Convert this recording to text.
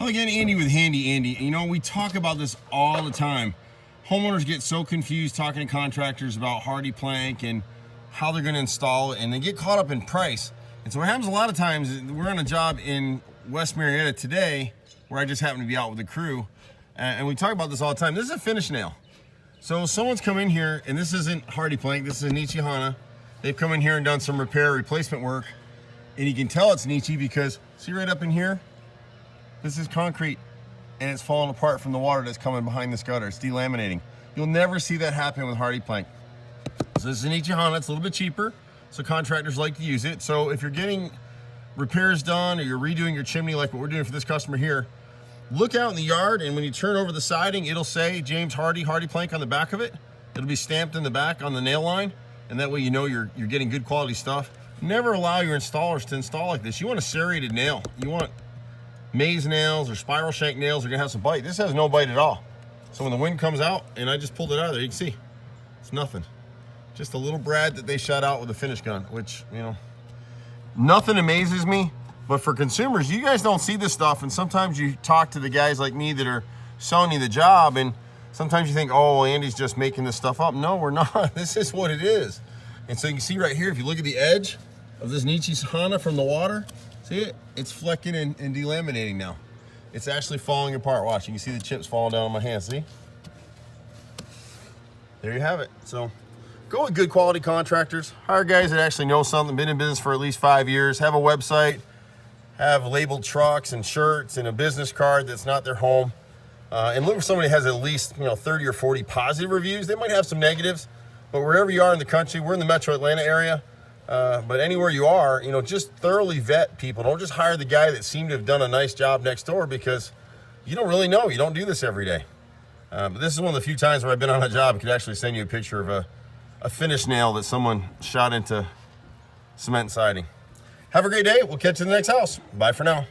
Hello again, Andy with Handy Andy. You know, we talk about this all the time. Homeowners get so confused talking to contractors about Hardiplank and how they're going to install it, and they get caught up in price. And so what happens a lot of times is we're on a job in West Marietta today where I just happen to be out with the crew, and we talk about this all the time. This is a finish nail. So someone's come in here, and this isn't Hardiplank, this is a Nichihana. They've come in here and done some repair replacement work, and you can tell it's Nichi because see right up in here, this is concrete and it's falling apart from the water that's coming behind this gutter. It's delaminating. You'll never see that happen with Hardiplank. So this is an Nichihana, it's a little bit cheaper, so contractors like to use it. So if you're getting repairs done or you're redoing your chimney like what we're doing for this customer here, look out in the yard, and when you turn over the siding, it'll say James Hardie Hardiplank on the back of it. It'll be stamped in the back on the nail line, and that way you know you're getting good quality stuff. Never allow your installers to install like this. You want a serrated nail. You want maze nails or spiral shank nails are gonna have some bite. This has no bite at all. So when the wind comes out, and I just pulled it out of there, you can see it's nothing. Just a little brad that they shot out with a finish gun, which, you know, nothing amazes me. But for consumers, you guys don't see this stuff, and sometimes you talk to the guys like me that are selling you the job, and sometimes you think, oh, Andy's just making this stuff up. No, we're not. This is what it is. And so you can see right here, if you look at the edge of this Nichihana from the water, see it? It's flecking and delaminating now. It's actually falling apart. Watch, you can see the chips falling down on my hand, see? There you have it. So go with good quality contractors. Hire guys that actually know something, been in business for at least 5 years, have a website, have labeled trucks and shirts and a business card that's not their home. And look for somebody that has at least 30 or 40 positive reviews. They might have some negatives, but wherever you are in the country, we're in the metro Atlanta area, but anywhere you are, just thoroughly vet people. Don't just hire the guy that seemed to have done a nice job next door, because you don't really know. You don't do this every day. But this is one of the few times where I've been on a job and could actually send you a picture of a finish nail that someone shot into cement siding. Have a great day. We'll catch you in the next house. Bye for now.